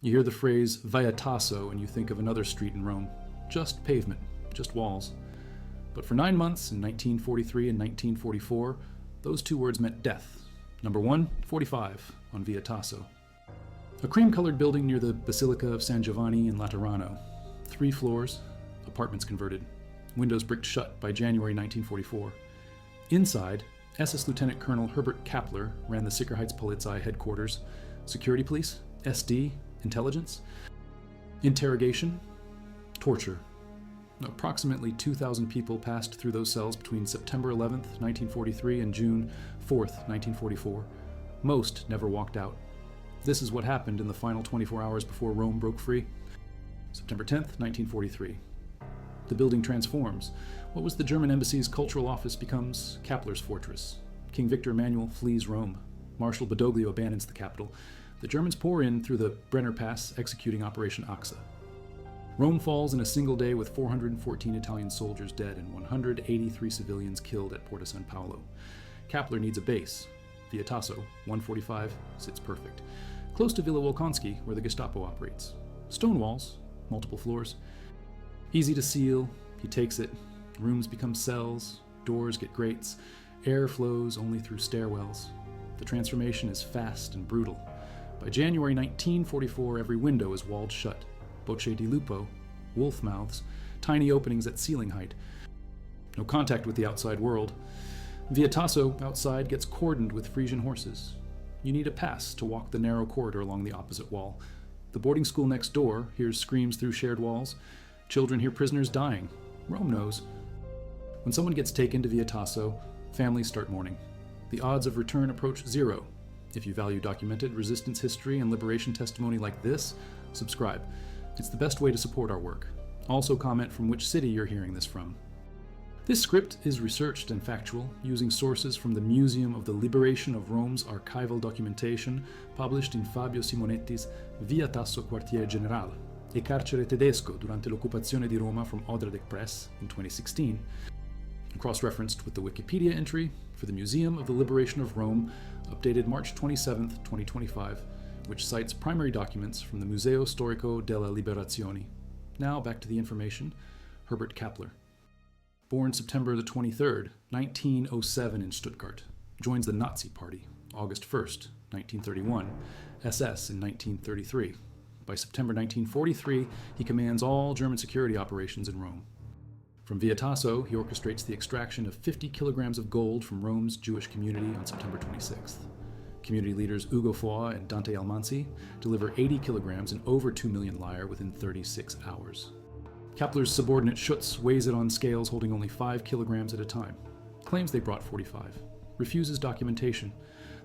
You hear the phrase Via Tasso and you think of another street in Rome. Just pavement, just walls. But for 9 months in 1943 and 1944, those two words meant death. Number 145 on Via Tasso. A cream-colored building near the Basilica of San Giovanni in Laterano. 3 floors, apartments converted. Windows bricked shut by January 1944. Inside, SS Lieutenant Colonel Herbert Kappler ran the Sicherheitspolizei headquarters. Security police, SD, intelligence. Interrogation, torture. Approximately 2,000 people passed through those cells between September 11th, 1943 and June 4th, 1944. Most never walked out. This is what happened in the final 24 hours before Rome broke free. September 10th, 1943. The building transforms. What was the German embassy's cultural office becomes Kappler's fortress. King Victor Emmanuel flees Rome. Marshal Badoglio abandons the capital. The Germans pour in through the Brenner Pass, executing Operation Axa. Rome falls in a single day with 414 Italian soldiers dead and 183 civilians killed at Porta San Paolo. Kappler needs a base. Via Tasso, 145, sits perfect. Close to Villa Wolkonski, where the Gestapo operates. Stone walls, multiple floors. Easy to seal, he takes it. Rooms become cells, doors get grates, air flows only through stairwells. The transformation is fast and brutal. By January 1944, every window is walled shut. Bocce di lupo, wolf mouths, tiny openings at ceiling height. No contact with the outside world. Via Tasso, outside, gets cordoned with Frisian horses. You need a pass to walk the narrow corridor along the opposite wall. The boarding school next door hears screams through shared walls. Children hear prisoners dying. Rome knows. When someone gets taken to Via Tasso, families start mourning. The odds of return approach 0. If you value documented resistance history and liberation testimony like this, subscribe. It's the best way to support our work. Also comment from which city you're hearing this from. This script is researched and factual, using sources from the Museum of the Liberation of Rome's archival documentation, published in Fabio Simonetti's Via Tasso Quartiere Generale e Carcere Tedesco durante l'occupazione di Roma from Odradek Press in 2016, cross-referenced with the Wikipedia entry for the Museum of the Liberation of Rome, updated March 27, 2025, which cites primary documents from the Museo Storico della Liberazione. Now back to the information. Herbert Kappler. Born September the 23rd, 1907 in Stuttgart. Joins the Nazi Party, August 1st, 1931. SS in 1933. By September 1943, he commands all German security operations in Rome. From Via Tasso, he orchestrates the extraction of 50 kilograms of gold from Rome's Jewish community on September 26th. Community leaders Ugo Foa and Dante Almansi deliver 80 kilograms and over 2 million lire within 36 hours. Kappler's subordinate Schutz weighs it on scales holding only 5 kilograms at a time. Claims they brought 45. Refuses documentation.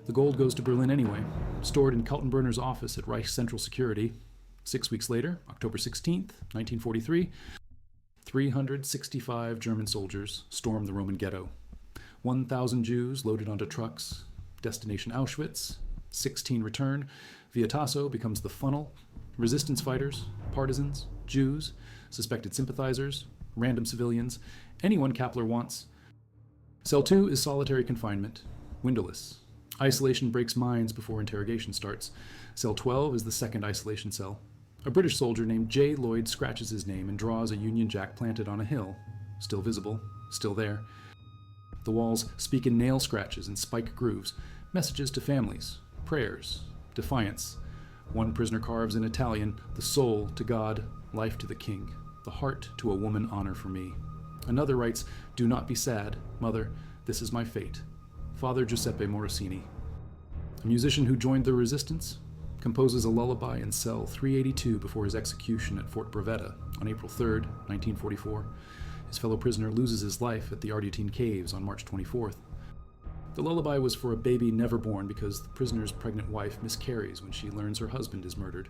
The gold goes to Berlin anyway, stored in Kaltenbrunner's office at Reich Central Security. 6 weeks later, October 16th, 1943, 365 German soldiers storm the Roman ghetto. 1,000 Jews loaded onto trucks. Destination Auschwitz. 16 return. Via Tasso becomes the funnel. Resistance fighters, partisans, Jews, suspected sympathizers, random civilians, anyone Kappler wants. Cell 2 is solitary confinement, windowless. Isolation breaks minds before interrogation starts. Cell 12 is the second isolation cell. A British soldier named J. Lloyd scratches his name and draws a Union Jack planted on a hill. Still visible, still there. The walls speak in nail scratches and spike grooves, messages to families, prayers, defiance. One prisoner carves in Italian, the soul to God, life to the king, the heart to a woman, honor for me. Another writes, do not be sad, mother, this is my fate. Father Giuseppe Morosini. A musician who joined the resistance, composes a lullaby in cell 382 before his execution at Fort Bravetta on April 3, 1944. His fellow prisoner loses his life at the Ardeatine caves on March 24th. The lullaby was for a baby never born because the prisoner's pregnant wife miscarries when she learns her husband is murdered.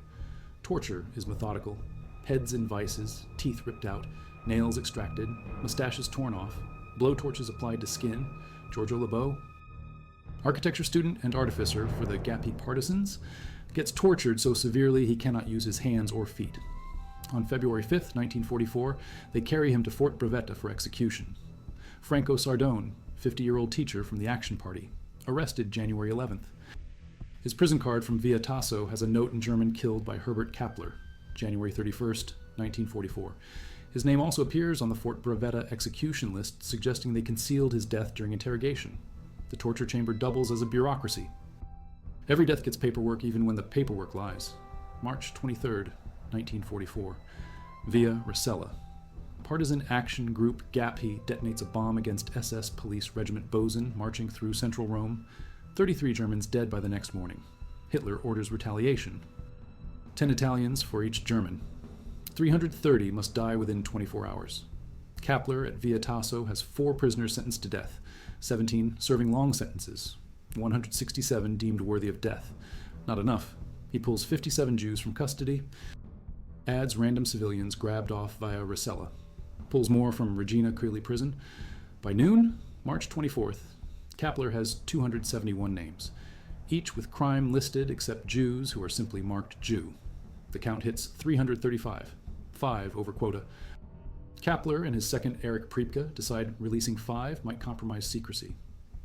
Torture is methodical. Heads in vices, teeth ripped out, nails extracted, mustaches torn off, blowtorches applied to skin. Giorgio Lebeau, architecture student and artificer for the Gapi partisans, gets tortured so severely he cannot use his hands or feet. On February 5, 1944, they carry him to Fort Bravetta for execution. Franco Sardone, 50-year-old teacher from the Action Party, arrested January 11th. His prison card from Via Tasso has a note in German killed by Herbert Kappler, January 31st, 1944. His name also appears on the Fort Bravetta execution list, suggesting they concealed his death during interrogation. The torture chamber doubles as a bureaucracy. Every death gets paperwork, even when the paperwork lies. March 23rd, 1944. Via Rasella. Partisan action group GAPI detonates a bomb against SS Police Regiment Bozen marching through central Rome. 33 Germans dead by the next morning. Hitler orders retaliation. 10 Italians for each German. 330 must die within 24 hours. Kappler at Via Tasso has 4 prisoners sentenced to death, 17 serving long sentences, 167 deemed worthy of death. Not enough. He pulls 57 Jews from custody, adds random civilians grabbed off via Rasella, pulls more from Regina Coeli prison. By noon, March 24th, Kappler has 271 names, each with crime listed except Jews who are simply marked Jew. The count hits 335, 5 over quota. Kappler and his second Erich Priebke decide releasing 5 might compromise secrecy.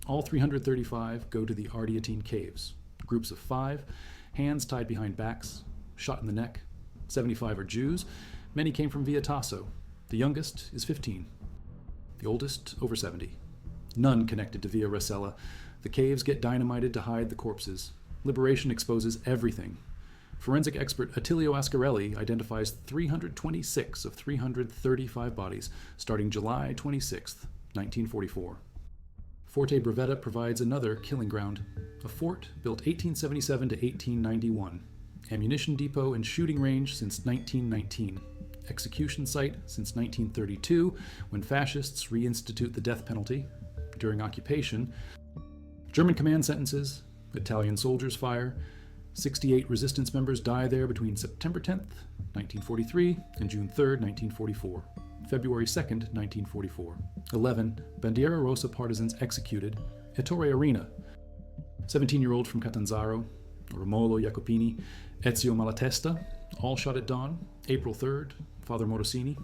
All 335 go to the Ardeatine caves. Groups of 5, hands tied behind backs, shot in the neck. 75 are Jews. Many came from Via Tasso. The youngest is 15. The oldest, over 70. None connected to Via Rasella. The caves get dynamited to hide the corpses. Liberation exposes everything. Forensic expert Attilio Ascarelli identifies 326 of 335 bodies, starting July 26, 1944. Forte Bravetta provides another killing ground, a fort built 1877 to 1891, ammunition depot and shooting range since 1919, execution site since 1932, when fascists reinstitute the death penalty. During occupation, German command sentences, Italian soldiers fire. 68 resistance members die there between September 10th, 1943 and June 3rd, 1944. February 2nd, 1944. 11 Bandiera Rossa partisans executed. Ettore Arena. 17-year-old from Catanzaro. Romolo Jacopini. Ezio Malatesta. All shot at dawn. April 3rd. Father Morosini.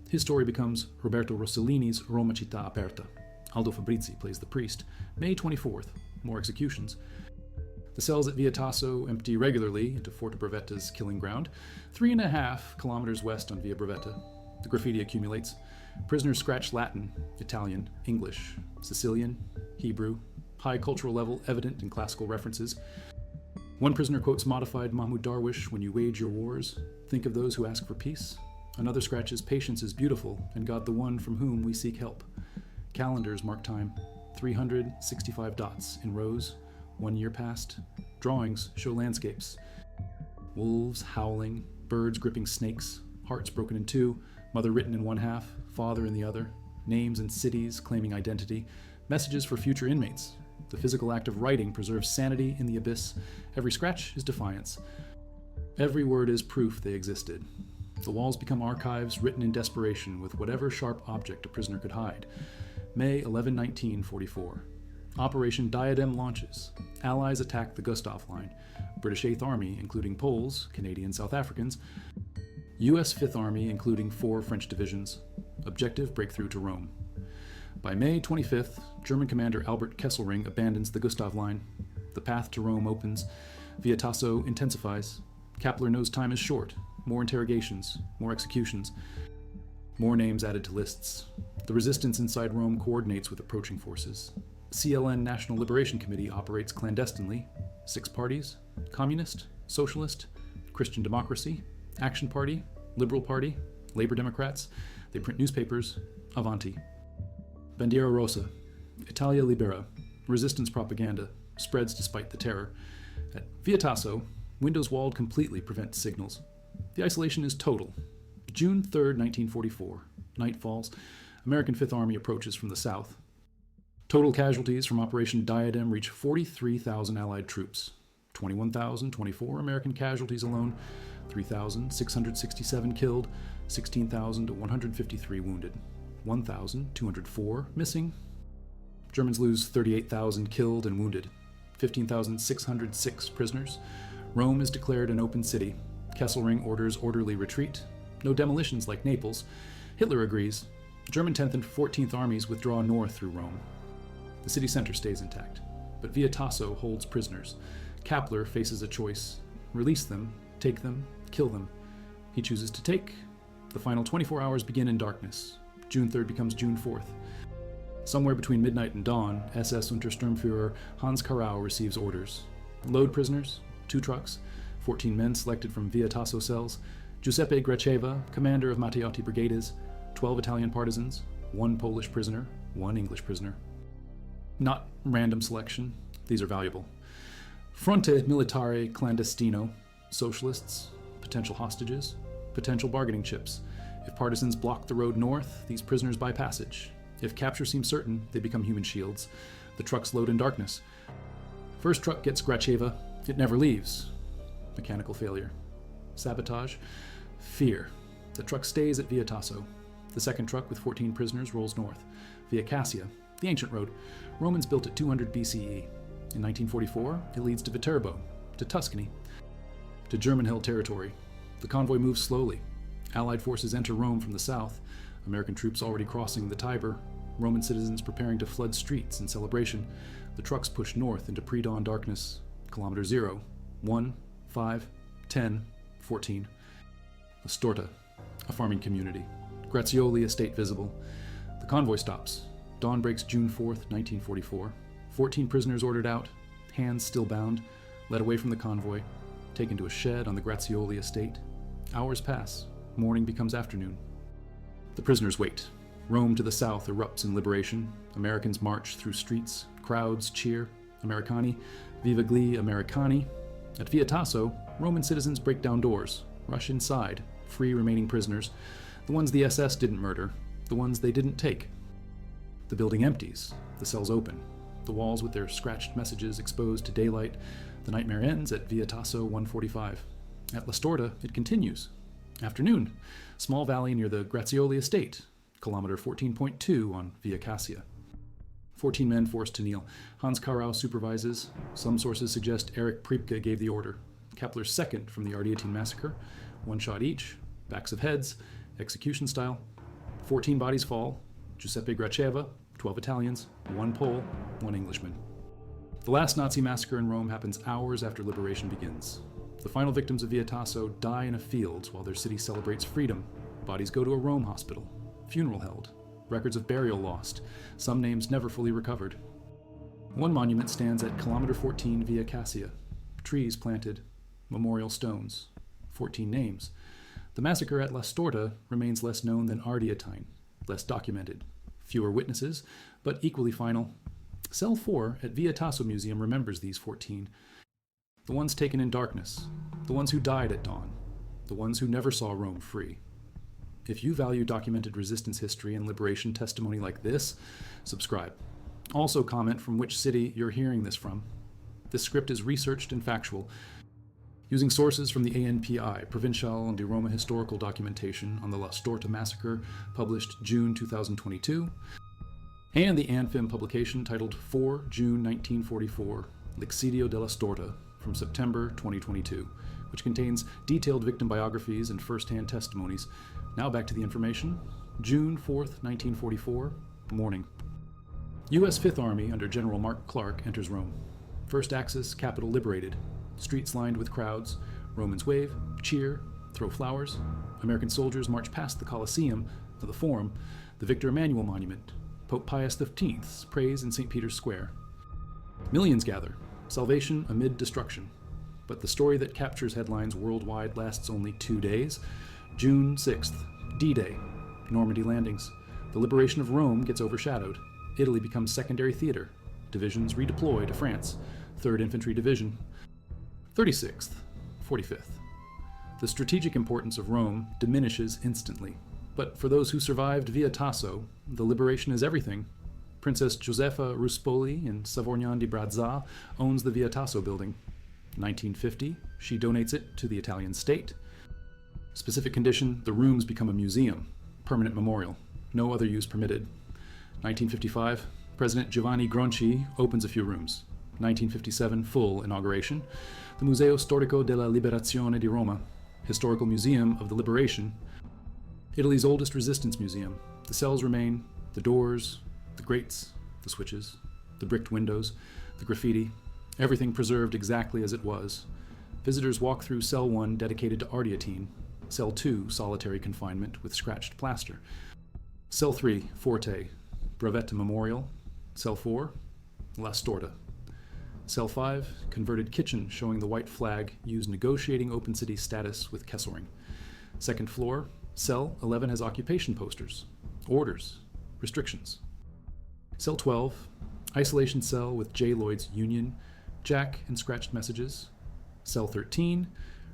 His story becomes Roberto Rossellini's Roma Città Aperta. Aldo Fabrizi plays the priest. May 24th. More executions. The cells at Via Tasso empty regularly into Forte Bravetta's killing ground, 3.5 kilometers west on Via Bravetta. The graffiti accumulates. Prisoners scratch Latin, Italian, English, Sicilian, Hebrew, high cultural level evident in classical references. One prisoner quotes modified Mahmoud Darwish, "When you wage your wars, think of those who ask for peace." Another scratches, "Patience is beautiful, and God the one from whom we seek help." Calendars mark time, 365 dots in rows. 1 year passed. Drawings show landscapes. Wolves howling, birds gripping snakes, hearts broken in two, mother written in one half, father in the other, names and cities claiming identity, messages for future inmates. The physical act of writing preserves sanity in the abyss. Every scratch is defiance. Every word is proof they existed. The walls become archives written in desperation with whatever sharp object a prisoner could hide. May 11, 1944. Operation Diadem launches. Allies attack the Gestapo line. British 8th Army, including Poles, Canadian South Africans. U.S. 5th Army, including 4 French divisions. Objective breakthrough to Rome. By May 25th, German commander Albert Kesselring abandons the Gestapo line. The path to Rome opens. Via Tasso intensifies. Kappler knows time is short. More interrogations, more executions. More names added to lists. The resistance inside Rome coordinates with approaching forces. CLN National Liberation Committee operates clandestinely. 6 parties: Communist, Socialist, Christian Democracy, Action Party, Liberal Party, Labor Democrats. They print newspapers. Avanti. Bandiera Rossa. Italia Libera. Resistance propaganda. Spreads despite the terror. At Via Tasso, windows walled completely prevent signals. The isolation is total. June 3rd, 1944. Night falls. American 5th Army approaches from the south. Total casualties from Operation Diadem reach 43,000 Allied troops. 21,024 American casualties alone, 3,667 killed, 16,153 wounded, 1,204 missing. Germans lose 38,000 killed and wounded, 15,606 prisoners. Rome is declared an open city. Kesselring orders orderly retreat. No demolitions like Naples. Hitler agrees. German 10th and 14th armies withdraw north through Rome. The city center stays intact, but Via Tasso holds prisoners. Kappler faces a choice: release them, take them, kill them. He chooses to take. The final 24 hours begin in darkness. June 3rd becomes June 4th. Somewhere between midnight and dawn, SS Untersturmführer Hans Karau receives orders. Load prisoners, 2 trucks, 14 men selected from Via Tasso cells, Giuseppe Graceva, commander of Matteotti Brigades, 12 Italian partisans, 1 Polish prisoner, 1 English prisoner. Not random selection, these are valuable. Fronte Militare Clandestino, socialists, potential hostages, potential bargaining chips. If partisans block the road north, these prisoners buy passage. If capture seems certain, they become human shields. The trucks load in darkness. First truck gets Graceva. It never leaves. Mechanical failure. Sabotage. Fear. The truck stays at Via Tasso. The second truck with 14 prisoners rolls north. Via Cassia, the ancient road. Romans built it 200 BCE. In 1944, it leads to Viterbo, to Tuscany, to German-held territory. The convoy moves slowly. Allied forces enter Rome from the south. American troops already crossing the Tiber. Roman citizens preparing to flood streets in celebration. The trucks push north into pre-dawn darkness. Kilometer 0, 1, 5, 10, 14. The Storta, a farming community. Grazioli estate visible. The convoy stops. Dawn breaks June 4th, 1944. 14 prisoners ordered out, hands still bound, led away from the convoy, taken to a shed on the Grazioli estate. Hours pass. Morning becomes afternoon. The prisoners wait. Rome to the south erupts in liberation. Americans march through streets. Crowds cheer. Americani, viva gli Americani. At Via Tasso, Roman citizens break down doors, rush inside, free remaining prisoners, the ones the SS didn't murder, the ones they didn't take. The building empties. The cells open. The walls with their scratched messages exposed to daylight. The nightmare ends at Via Tasso 145. At La Storta, it continues. Afternoon. Small valley near the Grazioli estate. Kilometer 14.2 on Via Cassia. 14 men forced to kneel. Hans Karau supervises. Some sources suggest Erich Priebke gave the order. Kappler's second from the Ardeatine massacre. 1 shot each. Backs of heads. Execution style. 14 bodies fall. Giuseppe Graceva, 12 Italians, 1 Pole, 1 Englishman. The last Nazi massacre in Rome happens hours after liberation begins. The final victims of Via Tasso die in a field while their city celebrates freedom. Bodies go to a Rome hospital. Funeral held. Records of burial lost. Some names never fully recovered. 1 monument stands at kilometer 14 Via Cassia. Trees planted. Memorial stones. 14 names. The massacre at La Storta remains less known than Ardeatine. Less documented. Fewer witnesses, but equally final. Cell 4 at Via Tasso Museum remembers these 14. The ones taken in darkness. The ones who died at dawn. The ones who never saw Rome free. If you value documented resistance history and liberation testimony like this, subscribe. Also comment from which city you're hearing this from. This script is researched and factual, using sources from the ANPI, Provincial di Roma Historical Documentation on the La Storta Massacre, published June 2022, and the ANFIM publication titled 4 June 1944, L'excidio della Storta, from September 2022, which contains detailed victim biographies and first-hand testimonies. Now back to the information. June 4th, 1944, morning. U.S. Fifth Army under General Mark Clark enters Rome. First Axis, capital liberated. Streets lined with crowds. Romans wave, cheer, throw flowers. American soldiers march past the Colosseum, the Forum, the Victor Emmanuel Monument. Pope Pius XV's prays in St. Peter's Square. Millions gather. Salvation amid destruction. But the story that captures headlines worldwide lasts only 2 days. June 6th, D-Day, Normandy landings. The liberation of Rome gets overshadowed. Italy becomes secondary theater. Divisions redeploy to France. 3rd Infantry Division. 36th, 45th. The strategic importance of Rome diminishes instantly. But for those who survived Via Tasso, the liberation is everything. Princess Josefa Ruspoli in Savognano di Brazza owns the Via Tasso building. 1950, she donates it to the Italian state. Specific condition, the rooms become a museum, permanent memorial, no other use permitted. 1955, President Giovanni Gronchi opens a few rooms. 1957, full inauguration. The Museo Storico della Liberazione di Roma, Historical Museum of the Liberation, Italy's oldest resistance museum. The cells remain, the doors, the grates, the switches, the bricked windows, the graffiti. Everything preserved exactly as it was. Visitors walk through Cell 1 dedicated to Ardeatine, Cell 2 solitary confinement with scratched plaster, Cell 3 Forte, Bravetta Memorial, Cell 4 La Storta, Cell 5 converted kitchen showing the white flag used negotiating open city status with Kesselring. Second floor, Cell 11 has occupation posters, orders, restrictions. Cell 12, isolation cell with J. Lloyd's Union, Jack and scratched messages. Cell 13,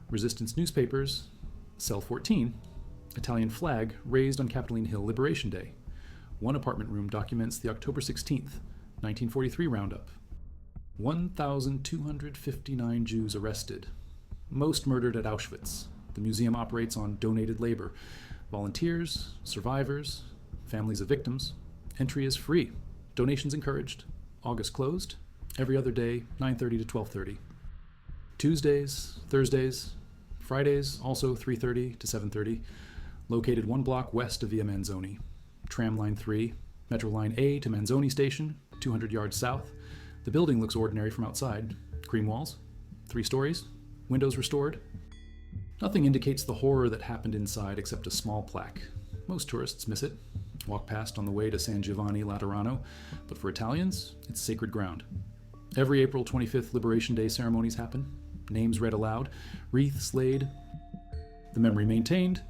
resistance newspapers. Cell 14, Italian flag raised on Capitoline Hill Liberation Day. One apartment room documents the October 16th, 1943 roundup. 1,259 Jews arrested, most murdered at Auschwitz. The museum operates on donated labor. Volunteers, survivors, families of victims. Entry is free. Donations encouraged. August closed. Every other day, 9:30 to 12:30. Tuesdays, Thursdays, Fridays, also 3:30 to 7:30. Located 1 block west of Via Manzoni. Tram Line 3, Metro Line A to Manzoni Station, 200 yards south. The building looks ordinary from outside. Cream walls, 3 stories, windows restored. Nothing indicates the horror that happened inside except a small plaque. Most tourists miss it, walk past on the way to San Giovanni Laterano, but for Italians, it's sacred ground. Every April 25th Liberation Day ceremonies happen, names read aloud, wreaths laid, the memory maintained.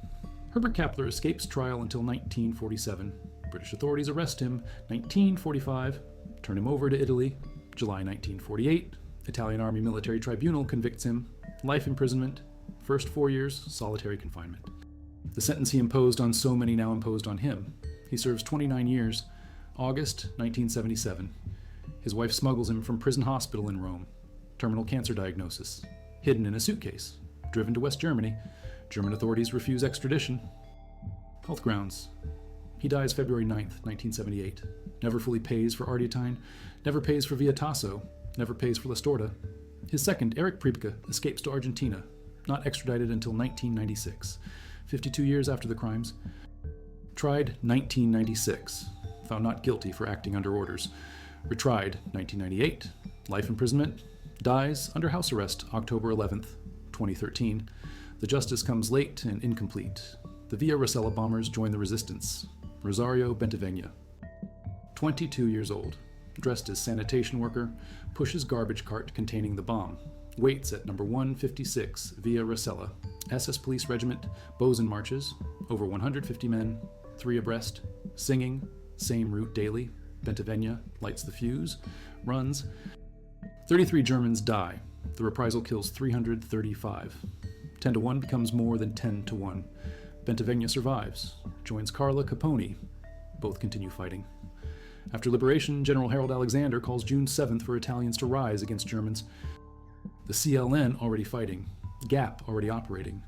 Herbert Kappler escapes trial until 1947. British authorities arrest him, 1945, turn him over to Italy, July 1948. Italian Army Military Tribunal convicts him, life imprisonment, first 4 years, solitary confinement. The sentence he imposed on so many now imposed on him. He serves 29 years, August 1977. His wife smuggles him from prison hospital in Rome. Terminal cancer diagnosis. Hidden in a suitcase. Driven to West Germany. German authorities refuse extradition. Health grounds. He dies February 9th, 1978. Never fully pays for Ardeatine. Never pays for Via Tasso. Never pays for La Storta. His second, Eric Pripke, escapes to Argentina. Not extradited until 1996. 52 years after the crimes. Tried 1996. Found not guilty for acting under orders. Retried 1998. Life imprisonment. Dies under house arrest October 11th, 2013. The justice comes late and incomplete. The Via Rasella bombers join the resistance. Rosario Bentivegna. 22 years old. Dressed as sanitation worker. Pushes garbage cart containing the bomb. Waits at number 156 Via Rasella. SS Police Regiment, Bosun marches. Over 150 men, 3 abreast. Singing. Same route daily. Bentivegna lights the fuse. Runs. 33 Germans die. The reprisal kills 335. 10 to 1 becomes more than 10 to 1. Bentivegna survives. Joins Carla Capone. Both continue fighting. After liberation, General Harold Alexander calls June 7th for Italians to rise against Germans. The CLN already fighting. GAP already operating.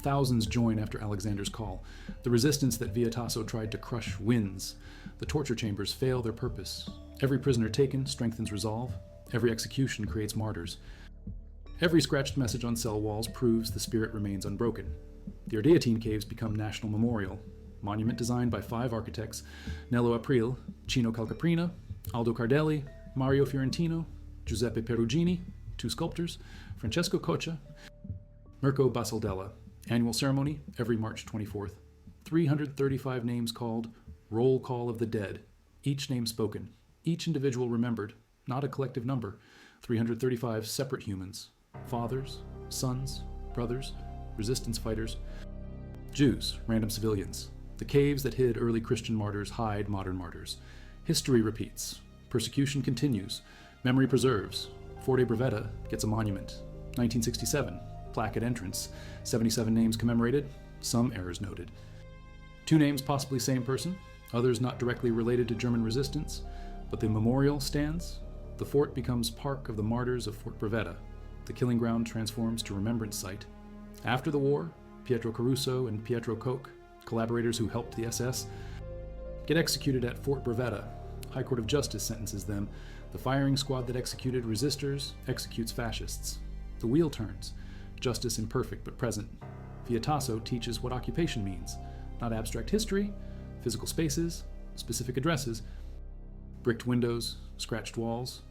Thousands join after Alexander's call. The resistance that Via Tasso tried to crush wins. The torture chambers fail their purpose. Every prisoner taken strengthens resolve. Every execution creates martyrs. Every scratched message on cell walls proves the spirit remains unbroken. The Ardeatine caves become national memorial. Monument designed by 5 architects: Nello Aprile, Cino Calcaprina, Aldo Cardelli, Mario Fiorentino, Giuseppe Perugini, 2 sculptors, Francesco Coccia, Mirko Basaldella. Annual ceremony every March 24th. 335 names called, roll call of the dead. Each name spoken, each individual remembered, not a collective number. 335 separate humans. Fathers, sons, brothers, resistance fighters. Jews, random civilians. The caves that hid early Christian martyrs hide modern martyrs. History repeats. Persecution continues. Memory preserves. Forte Bravetta gets a monument. 1967, plaque at entrance. 77 names commemorated, some errors noted. 2 names possibly same person, others not directly related to German resistance, but the memorial stands. The fort becomes Park of the Martyrs of Fort Bravetta. The killing ground transforms to remembrance site. After the war, Pietro Caruso and Pietro Koch, collaborators who helped the SS, get executed at Fort Bravetta. High Court of Justice sentences them. The firing squad that executed resistors executes fascists. The wheel turns. Justice imperfect but present. Via Tasso teaches what occupation means. Not abstract history, physical spaces, specific addresses. Bricked windows, scratched walls.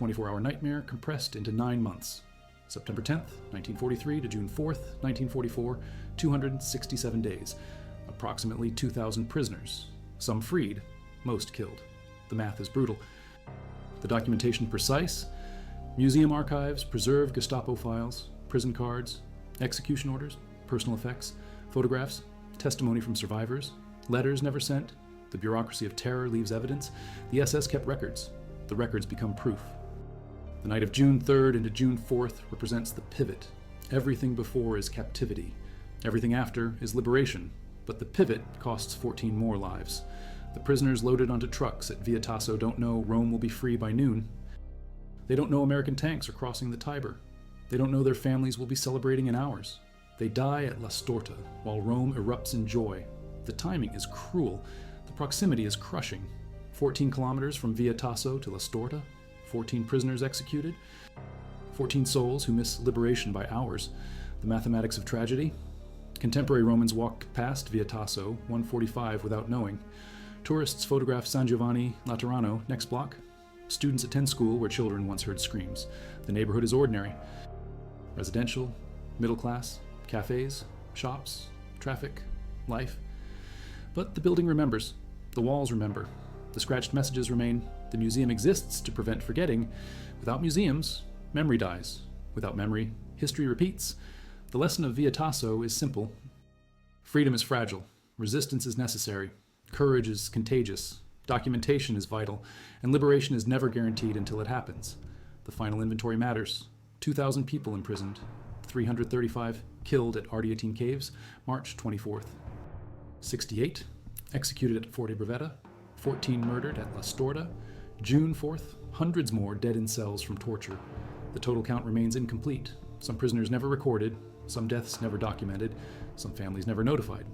24-hour nightmare compressed into 9 months. September 10th, 1943 to June 4th, 1944, 267 days. Approximately 2,000 prisoners. Some freed, most killed. The math is brutal. The documentation precise. Museum archives preserve Gestapo files, prison cards, execution orders, personal effects, photographs, testimony from survivors, letters never sent. The bureaucracy of terror leaves evidence. The SS kept records. The records become proof. The night of June 3rd into June 4th represents the pivot. Everything before is captivity. Everything after is liberation. But the pivot costs 14 more lives. The prisoners loaded onto trucks at Via Tasso don't know Rome will be free by noon. They don't know American tanks are crossing the Tiber. They don't know their families will be celebrating in hours. They die at La Storta, while Rome erupts in joy. The timing is cruel. The proximity is crushing. 14 kilometers from Via Tasso to La Storta, 14 prisoners executed, 14 souls who miss liberation by hours. The mathematics of tragedy. Contemporary Romans walk past Via Tasso, 145, without knowing. Tourists photograph San Giovanni Laterano, next block. Students attend school where children once heard screams. The neighborhood is ordinary. Residential, middle class, cafes, shops, traffic, life. But the building remembers. The walls remember. The scratched messages remain. The museum exists to prevent forgetting. Without museums, memory dies. Without memory, history repeats. The lesson of Via Tasso is simple. Freedom is fragile. Resistance is necessary. Courage is contagious. Documentation is vital. And liberation is never guaranteed until it happens. The final inventory matters. 2,000 people imprisoned. 335 killed at Ardeatine Caves, March 24th. 68 executed at Forte Bravetta. 14 murdered at La Storta. June 4th, hundreds more dead in cells from torture. The total count remains incomplete. Some prisoners never recorded, some deaths never documented, some families never notified.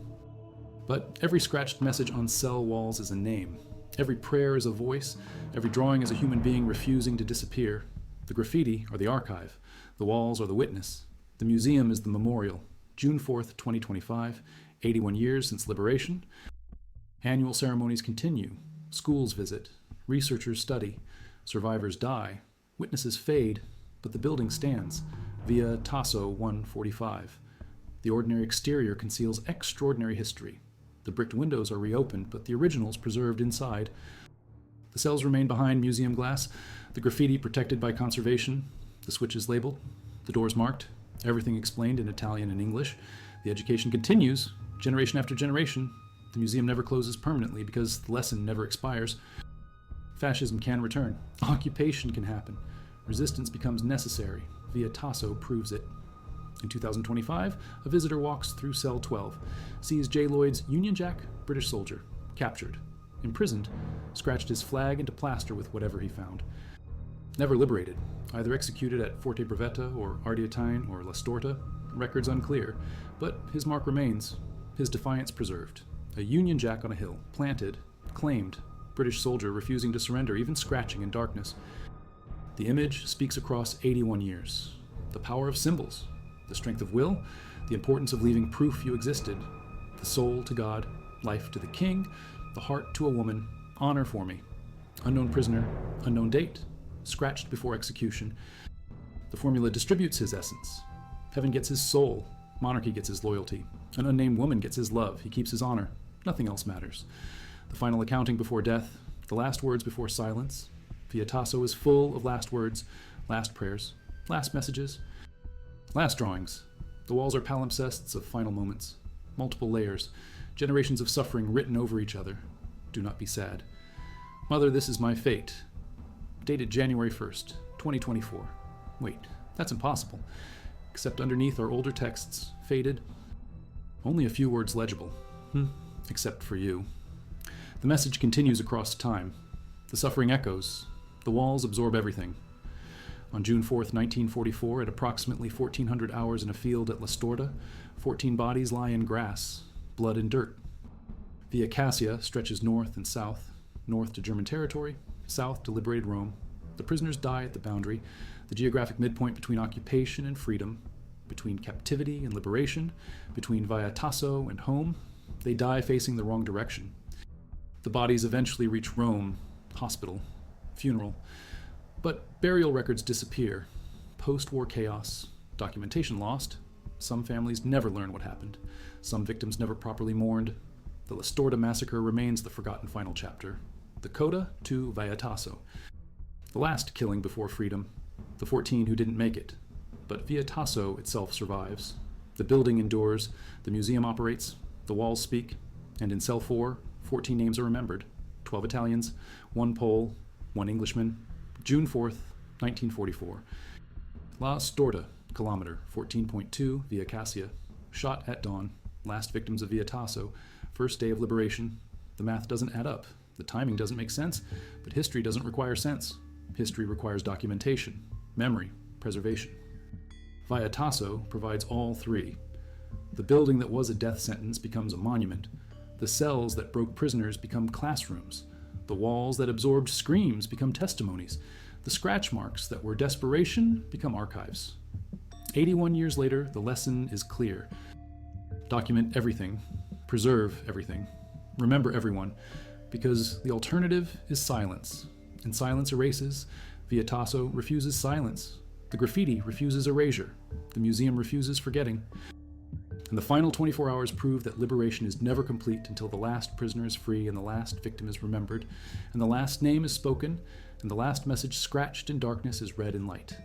But every scratched message on cell walls is a name. Every prayer is a voice. Every drawing is a human being refusing to disappear. The graffiti are the archive. The walls are the witness. The museum is the memorial. June 4th, 2025, 81 years since liberation. Annual ceremonies continue. Schools visit. Researchers study. Survivors die. Witnesses fade, but the building stands. Via Tasso 145. The ordinary exterior conceals extraordinary history. The bricked windows are reopened, but the originals preserved inside. The cells remain behind museum glass, the graffiti protected by conservation, the switches labeled, the doors marked, everything explained in Italian and English. The education continues, generation after generation. The museum never closes permanently because the lesson never expires. Fascism can return. Occupation can happen. Resistance becomes necessary. Via Tasso proves it. In 2025, a visitor walks through cell 12, sees J. Lloyd's Union Jack, British soldier, captured, imprisoned, scratched his flag into plaster with whatever he found. Never liberated, either executed at Forte Bravetta or Ardeatine or La Storta, records unclear, but his mark remains, his defiance preserved. A Union Jack on a hill, planted, claimed, British soldier refusing to surrender, even scratching in darkness. The image speaks across 81 years. The power of symbols, the strength of will, the importance of leaving proof you existed. The soul to God, life to the king, the heart to a woman, honor for me. Unknown prisoner, unknown date, scratched before execution. The formula distributes his essence. Heaven gets his soul, monarchy gets his loyalty. An unnamed woman gets his love, he keeps his honor. Nothing else matters. The final accounting before death, the last words before silence. Via Tasso is full of last words, last prayers, last messages, last drawings. The walls are palimpsests of final moments, multiple layers, generations of suffering written over each other. Do not be sad. Mother, this is my fate. Dated January 1st, 2024. Wait, that's impossible. Except underneath are older texts, faded. Only a few words legible. Except for you. The message continues across time. The suffering echoes. The walls absorb everything. On June 4th, 1944, at approximately 1400 hours in a field at La Storta, 14 bodies lie in grass, blood and dirt. Via Cassia stretches north and south, north to German territory, south to liberated Rome. The prisoners die at the boundary, the geographic midpoint between occupation and freedom, between captivity and liberation, between Via Tasso and home. They die facing the wrong direction. The bodies eventually reach Rome, hospital, funeral. But burial records disappear. Post-war chaos, documentation lost. Some families never learn what happened. Some victims never properly mourned. The Storta massacre remains the forgotten final chapter. The coda to Via Tasso. The last killing before freedom. The 14 who didn't make it. But Via Tasso itself survives. The building endures. The museum operates. The walls speak. And in cell 4, 14 names are remembered. 12 Italians, 1 Pole, 1 Englishman. June 4th, 1944. La Storta, kilometer 14.2 Via Cassia. Shot at dawn. Last victims of Via Tasso. First day of liberation. The math doesn't add up. The timing doesn't make sense. But history doesn't require sense. History requires documentation, memory, preservation. Via Tasso provides all three. The building that was a death sentence becomes a monument. The cells that broke prisoners become classrooms. The walls that absorbed screams become testimonies. The scratch marks that were desperation become archives. 81 years later, the lesson is clear. Document everything. Preserve everything. Remember everyone. Because the alternative is silence. And silence erases. Via Tasso refuses silence. The graffiti refuses erasure. The museum refuses forgetting. And the final 24 hours prove that liberation is never complete until the last prisoner is free and the last victim is remembered, and the last name is spoken, and the last message scratched in darkness is read in light.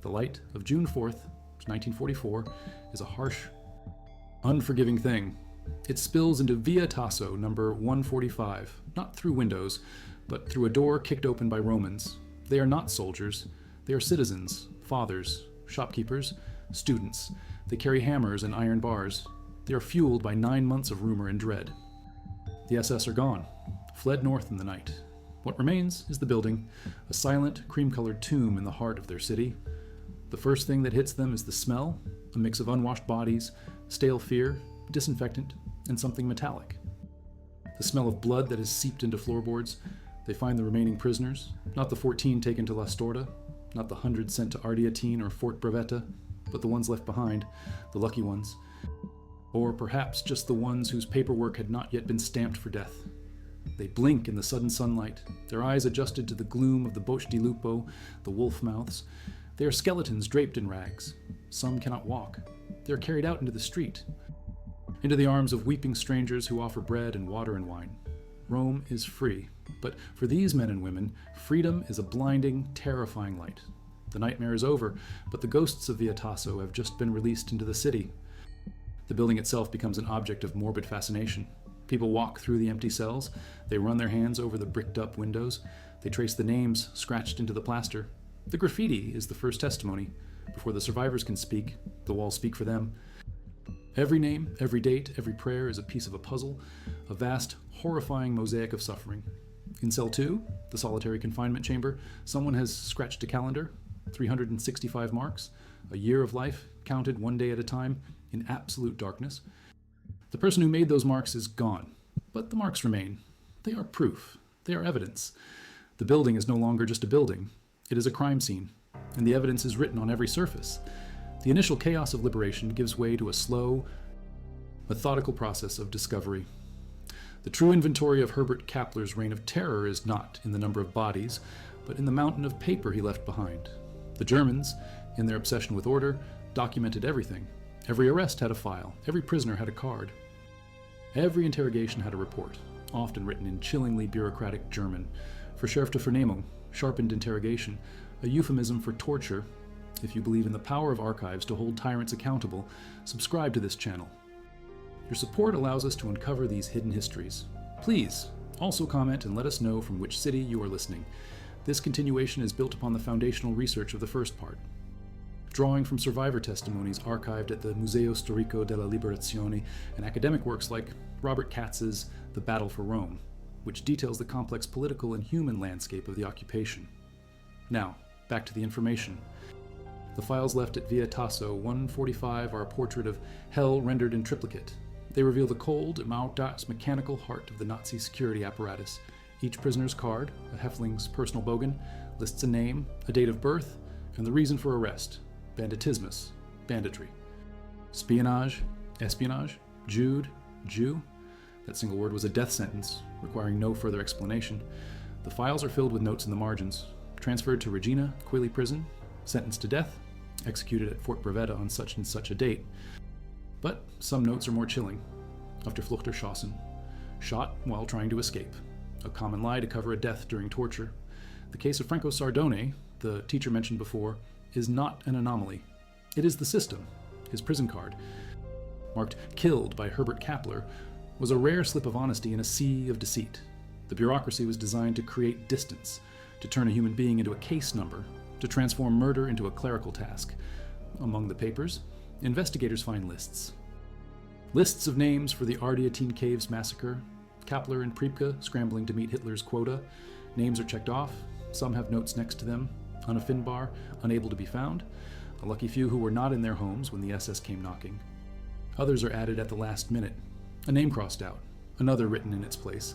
The light of June 4th, 1944, is a harsh, unforgiving thing. It spills into Via Tasso, number 145, not through windows, but through a door kicked open by Romans. They are not soldiers. They are citizens, fathers, shopkeepers, students. They carry hammers and iron bars. They are fueled by 9 months of rumor and dread. The SS are gone, fled north in the night. What remains is the building, a silent, cream-colored tomb in the heart of their city. The first thing that hits them is the smell, a mix of unwashed bodies, stale fear, disinfectant, and something metallic. The smell of blood that has seeped into floorboards. They find the remaining prisoners, not the 14 taken to La Storta, not the 100 sent to Ardeatine or Fort Bravetta, but the ones left behind, the lucky ones. Or perhaps just the ones whose paperwork had not yet been stamped for death. They blink in the sudden sunlight, their eyes adjusted to the gloom of the Bocche di Lupo, the wolf mouths. They are skeletons draped in rags. Some cannot walk. They are carried out into the street, into the arms of weeping strangers who offer bread and water and wine. Rome is free, but for these men and women, freedom is a blinding, terrifying light. The nightmare is over, but the ghosts of Via Tasso have just been released into the city. The building itself becomes an object of morbid fascination. People walk through the empty cells, they run their hands over the bricked-up windows, they trace the names scratched into the plaster. The graffiti is the first testimony. Before the survivors can speak, the walls speak for them. Every name, every date, every prayer is a piece of a puzzle, a vast, horrifying mosaic of suffering. In cell 2, the solitary confinement chamber, someone has scratched a calendar, 365 marks, a year of life, counted one day at a time, in absolute darkness. The person who made those marks is gone, but the marks remain. They are proof. They are evidence. The building is no longer just a building. It is a crime scene, and the evidence is written on every surface. The initial chaos of liberation gives way to a slow, methodical process of discovery. The true inventory of Herbert Kappler's reign of terror is not in the number of bodies, but in the mountain of paper he left behind. The Germans, in their obsession with order, documented everything. Every arrest had a file. Every prisoner had a card. Every interrogation had a report, often written in chillingly bureaucratic German. Verschärfte Vernehmung, sharpened interrogation, a euphemism for torture. If you believe in the power of archives to hold tyrants accountable, subscribe to this channel. Your support allows us to uncover these hidden histories. Please, also comment and let us know from which city you are listening. This continuation is built upon the foundational research of the first part. Drawing from survivor testimonies archived at the Museo Storico della Liberazione and academic works like Robert Katz's The Battle for Rome, which details the complex political and human landscape of the occupation. Now, back to the information. The files left at Via Tasso 145 are a portrait of hell rendered in triplicate. They reveal the cold, mechanical heart of the Nazi security apparatus. Each prisoner's card, a Hefling's personal bogan, lists a name, a date of birth, and the reason for arrest: banditismus, banditry. Espionage, Jude, Jew. That single word was a death sentence, requiring no further explanation. The files are filled with notes in the margins. transferred to Regina Coeli prison, sentenced to death, executed at Fort Bravetta on such and such a date. But some notes are more chilling. Auf der Flucht erschossen. Shot while trying to escape. A common lie to cover a death during torture. The case of Franco Sardone, the teacher mentioned before, is not an anomaly. It is the system. His prison card, marked killed by Herbert Kappler, was a rare slip of honesty in a sea of deceit. The bureaucracy was designed to create distance, to turn a human being into a case number, to transform murder into a clerical task. Among the papers, investigators find lists. Lists of names for the Ardeatine Caves massacre, Kappler and Priebke scrambling to meet Hitler's quota. Names are checked off. Some have notes next to them. Unauffindbar, unable to be found. A lucky few who were not in their homes when the SS came knocking. Others are added at the last minute. A name crossed out, another written in its place.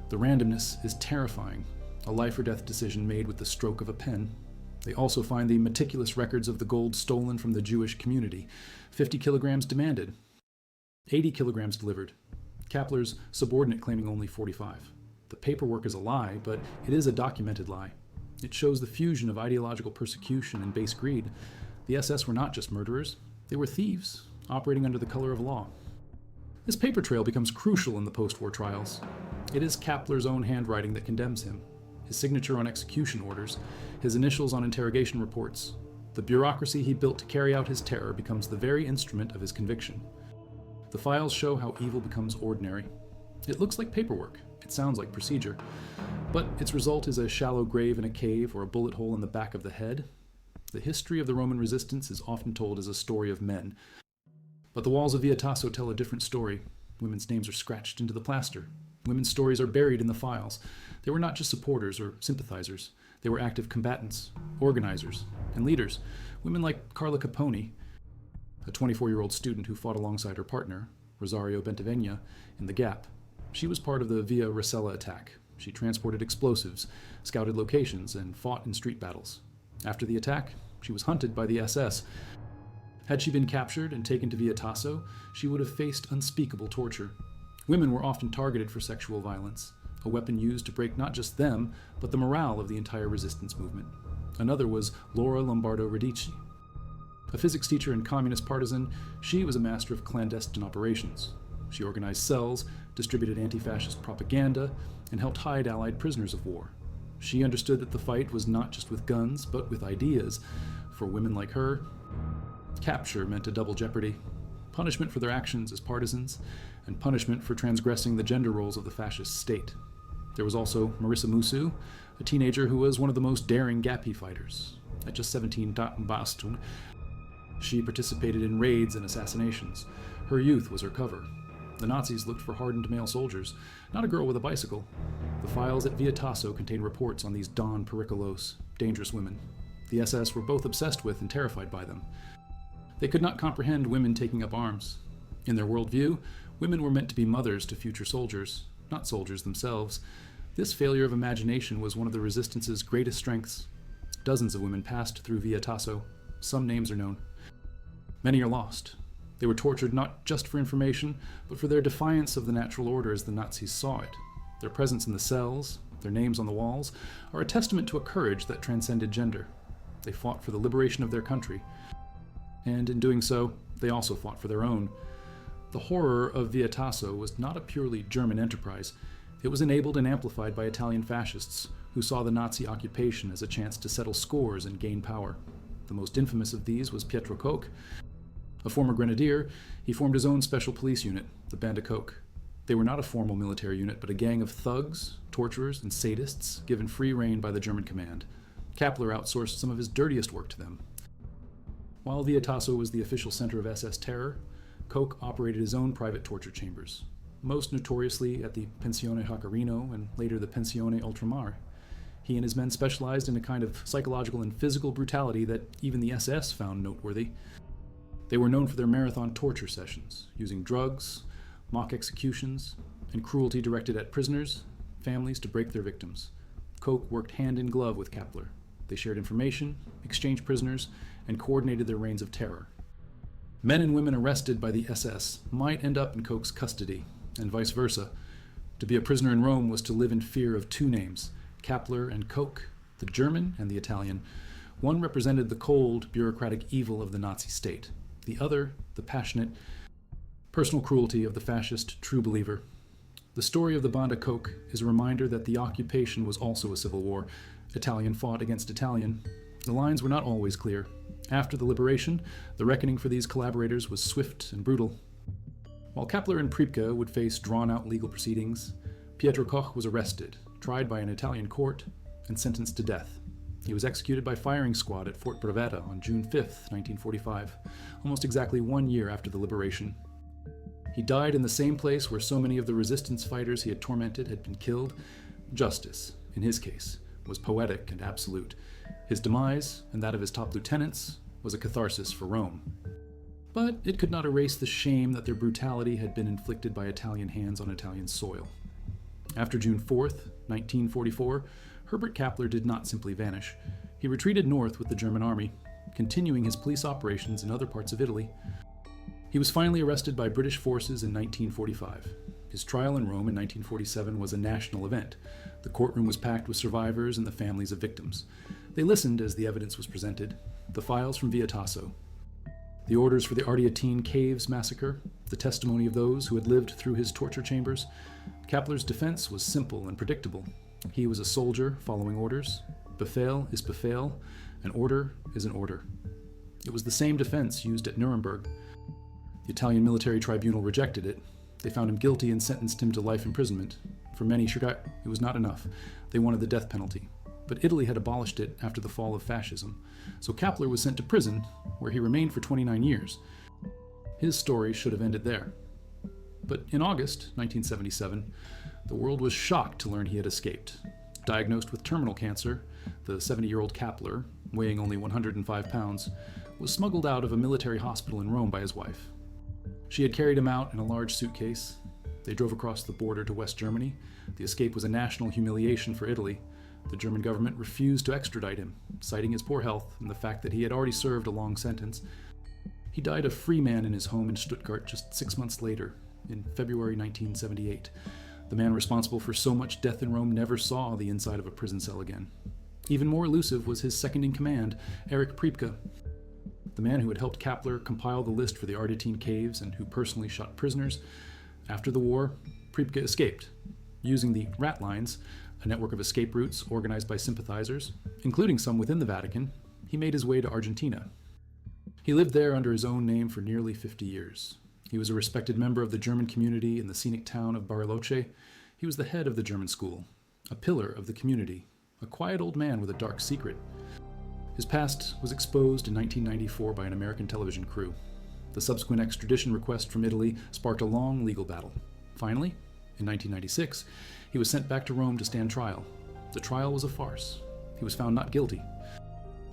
The randomness is terrifying. A life or death decision made with the stroke of a pen. They also find the meticulous records of the gold stolen from the Jewish community. 50 kilograms demanded. 80 kilograms delivered. Kappler's subordinate claiming only 45. The paperwork is a lie, but it is a documented lie. It shows the fusion of ideological persecution and base greed. The SS were not just murderers, they were thieves, operating under the color of law. This paper trail becomes crucial in the post-war trials. It is Kappler's own handwriting that condemns him, his signature on execution orders, his initials on interrogation reports. The bureaucracy he built to carry out his terror becomes the very instrument of his conviction. The files show how evil becomes ordinary. It looks like paperwork, it sounds like procedure, but its result is a shallow grave in a cave or a bullet hole in the back of the head. The history of the Roman resistance is often told as a story of men. But the walls of Via Tasso tell a different story. Women's names are scratched into the plaster. Women's stories are buried in the files. They were not just supporters or sympathizers. They were active combatants, organizers, and leaders. Women like Carla Capone, a 24-year-old student who fought alongside her partner, Rosario Bentavenia, in the Gap. She was part of the Via Rasella attack. She transported explosives, scouted locations, and fought in street battles. After the attack, she was hunted by the SS. Had she been captured and taken to Via Tasso, she would have faced unspeakable torture. Women were often targeted for sexual violence, a weapon used to break not just them, but the morale of the entire resistance movement. Another was Laura Lombardo Radici. A physics teacher and communist partisan, she was a master of clandestine operations. She organized cells, distributed anti-fascist propaganda, and helped hide Allied prisoners of war. She understood that the fight was not just with guns, but with ideas. For women like her, capture meant a double jeopardy. Punishment for their actions as partisans, and punishment for transgressing the gender roles of the fascist state. There was also Marissa Musu, a teenager who was one of the most daring Gapi fighters. At just 17, Bastun, she participated in raids and assassinations. Her youth was her cover. The Nazis looked for hardened male soldiers, not a girl with a bicycle. The files at Via Tasso contain reports on these Don Pericolos, dangerous women. The SS were both obsessed with and terrified by them. They could not comprehend women taking up arms. In their worldview, women were meant to be mothers to future soldiers, not soldiers themselves. This failure of imagination was one of the resistance's greatest strengths. Dozens of women passed through Via Tasso. Some names are known. Many are lost. They were tortured not just for information, but for their defiance of the natural order as the Nazis saw it. Their presence in the cells, their names on the walls, are a testament to a courage that transcended gender. They fought for the liberation of their country. And in doing so, they also fought for their own. The horror of Via Tasso was not a purely German enterprise. It was enabled and amplified by Italian fascists, who saw the Nazi occupation as a chance to settle scores and gain power. The most infamous of these was Pietro Koch. A former grenadier, he formed his own special police unit, the Band of Koch. They were not a formal military unit, but a gang of thugs, torturers, and sadists given free rein by the German command. Kappler outsourced some of his dirtiest work to them. While Via Tasso was the official center of SS terror, Koch operated his own private torture chambers, most notoriously at the Pensione Jaccarino and later the Pensione Ultramar. He and his men specialized in a kind of psychological and physical brutality that even the SS found noteworthy. They were known for their marathon torture sessions, using drugs, mock executions, and cruelty directed at prisoners, families to break their victims. Koch worked hand in glove with Kappler. They shared information, exchanged prisoners, and coordinated their reigns of terror. Men and women arrested by the SS might end up in Koch's custody, and vice versa. To be a prisoner in Rome was to live in fear of two names, Kappler and Koch, the German and the Italian. One represented the cold, bureaucratic evil of the Nazi state. The other, the passionate, personal cruelty of the fascist true believer. The story of the Banda Koch is a reminder that the occupation was also a civil war. Italian fought against Italian. The lines were not always clear. After the liberation, the reckoning for these collaborators was swift and brutal. While Kappler and Priebke would face drawn-out legal proceedings, Pietro Koch was arrested, tried by an Italian court, and sentenced to death. He was executed by firing squad at Fort Bravetta on June 5, 1945, almost exactly 1 year after the liberation. He died in the same place where so many of the resistance fighters he had tormented had been killed. Justice, in his case, was poetic and absolute. His demise, and that of his top lieutenants, was a catharsis for Rome. But it could not erase the shame that their brutality had been inflicted by Italian hands on Italian soil. After June 4th, 1944, Herbert Kappler did not simply vanish. He retreated north with the German army, continuing his police operations in other parts of Italy. He was finally arrested by British forces in 1945. His trial in Rome in 1947 was a national event. The courtroom was packed with survivors and the families of victims. They listened as the evidence was presented, the files from Via Tasso, the orders for the Ardeatine Caves massacre, the testimony of those who had lived through his torture chambers. Kappler's defense was simple and predictable. He was a soldier following orders. Befehl is Befehl, an order is an order. It was the same defense used at Nuremberg. The Italian military tribunal rejected it. They found him guilty and sentenced him to life imprisonment. For many, it was not enough. They wanted the death penalty. But Italy had abolished it after the fall of fascism. So Kappler was sent to prison, where he remained for 29 years. His story should have ended there. But in August 1977, the world was shocked to learn he had escaped. Diagnosed with terminal cancer, the 70-year-old Kappler, weighing only 105 pounds, was smuggled out of a military hospital in Rome by his wife. She had carried him out in a large suitcase. They drove across the border to West Germany. The escape was a national humiliation for Italy. The German government refused to extradite him, citing his poor health and the fact that he had already served a long sentence. He died a free man in his home in Stuttgart just 6 months later, in February 1978. The man responsible for so much death in Rome never saw the inside of a prison cell again. Even more elusive was his second-in-command, Erich Priebke, the man who had helped Kappler compile the list for the Ardeatine Caves and who personally shot prisoners. After the war, Priebke escaped, using the Rat Lines, a network of escape routes organized by sympathizers, including some within the Vatican. He made his way to Argentina. He lived there under his own name for nearly 50 years. He was a respected member of the German community in the scenic town of Bariloche. He was the head of the German school, a pillar of the community, a quiet old man with a dark secret. His past was exposed in 1994 by an American television crew. The subsequent extradition request from Italy sparked a long legal battle. Finally, in 1996, he was sent back to Rome to stand trial. The trial was a farce. He was found not guilty.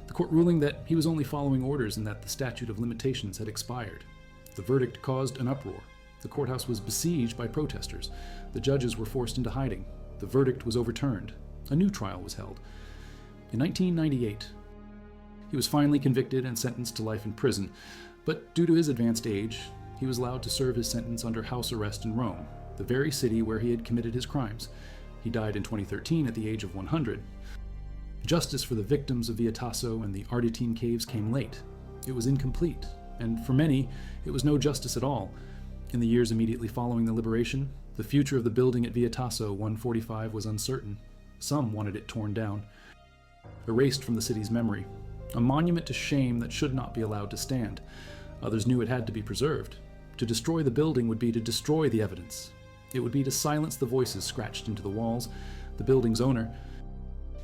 The court ruling that he was only following orders and that the statute of limitations had expired. The verdict caused an uproar. The courthouse was besieged by protesters. The judges were forced into hiding. The verdict was overturned. A new trial was held. In 1998, he was finally convicted and sentenced to life in prison, but due to his advanced age, he was allowed to serve his sentence under house arrest in Rome, the very city where he had committed his crimes. He died in 2013 at the age of 100. Justice for the victims of Via Tasso and the Ardeatine Caves came late. It was incomplete, and for many, it was no justice at all. In the years immediately following the liberation, the future of the building at Via Tasso 145 was uncertain. Some wanted it torn down, erased from the city's memory, a monument to shame that should not be allowed to stand. Others knew it had to be preserved. To destroy the building would be to destroy the evidence. It would be to silence the voices scratched into the walls. The building's owner,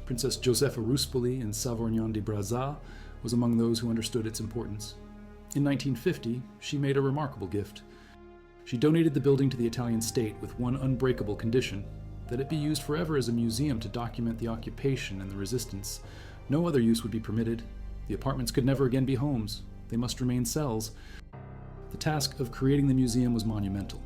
Princess Josefa Ruspoli in Savorgnan de Brazza, was among those who understood its importance. In 1950, she made a remarkable gift. She donated the building to the Italian state with one unbreakable condition, that it be used forever as a museum to document the occupation and the resistance. No other use would be permitted. The apartments could never again be homes. They must remain cells. The task of creating the museum was monumental.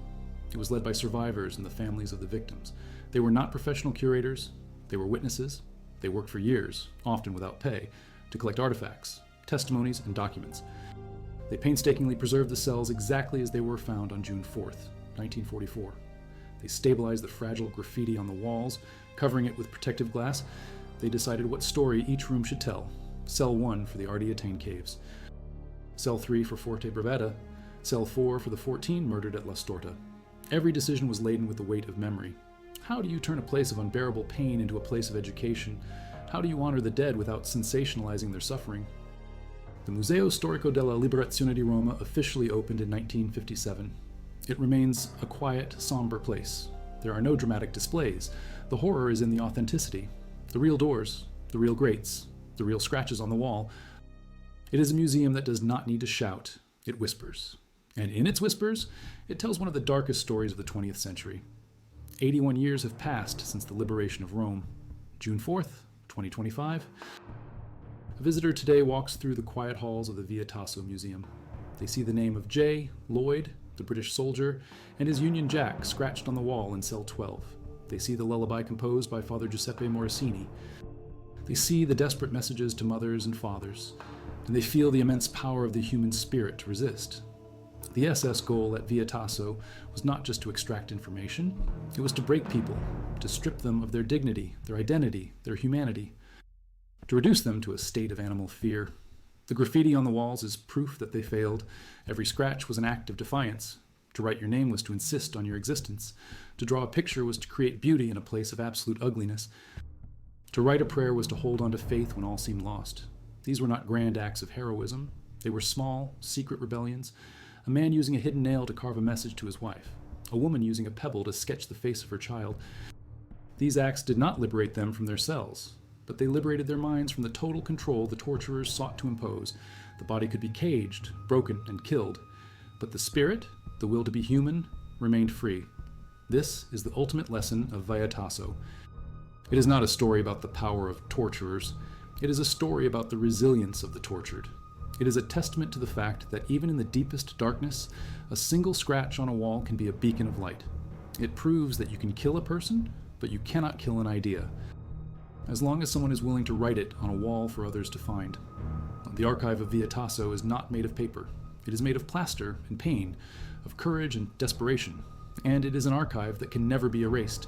It was led by survivors and the families of the victims. They were not professional curators. They were witnesses. They worked for years, often without pay, to collect artifacts, testimonies, and documents. They painstakingly preserved the cells exactly as they were found on June 4th, 1944. They stabilized the fragile graffiti on the walls, covering it with protective glass. they decided what story each room should tell. Cell 1 for the Ardeatine caves, Cell 3 for Forte Bravetta, Cell 4 for the 14 murdered at La Storta. Every decision was laden with the weight of memory. How do you turn a place of unbearable pain into a place of education? How do you honor the dead without sensationalizing their suffering? The Museo Storico della Liberazione di Roma officially opened in 1957. It remains a quiet, somber place. There are no dramatic displays. The horror is in the authenticity. The real doors, the real grates, the real scratches on the wall. It is a museum that does not need to shout. It whispers. And in its whispers, it tells one of the darkest stories of the 20th century. 81 years have passed since the liberation of Rome. June 4th, 2025. A visitor today walks through the quiet halls of the Via Tasso Museum. They see the name of J. Lloyd, the British soldier, and his Union Jack scratched on the wall in cell 12. They see the lullaby composed by Father Giuseppe Morosini. They see the desperate messages to mothers and fathers, and they feel the immense power of the human spirit to resist. The SS goal at Via Tasso was not just to extract information, it was to break people, to strip them of their dignity, their identity, their humanity, to reduce them to a state of animal fear. The graffiti on the walls is proof that they failed. Every scratch was an act of defiance. To write your name was to insist on your existence. To draw a picture was to create beauty in a place of absolute ugliness. To write a prayer was to hold on to faith when all seemed lost. These were not grand acts of heroism. They were small, secret rebellions. A man using a hidden nail to carve a message to his wife. A woman using a pebble to sketch the face of her child. These acts did not liberate them from their cells, but they liberated their minds from the total control the torturers sought to impose. The body could be caged, broken, and killed, but the spirit, the will to be human, remained free. This is the ultimate lesson of Via Tasso. It is not a story about the power of torturers. It is a story about the resilience of the tortured. It is a testament to the fact that even in the deepest darkness, a single scratch on a wall can be a beacon of light. It proves that you can kill a person, but you cannot kill an idea, as long as someone is willing to write it on a wall for others to find. The archive of Via Tasso is not made of paper. It is made of plaster and pain, of courage and desperation, and it is an archive that can never be erased.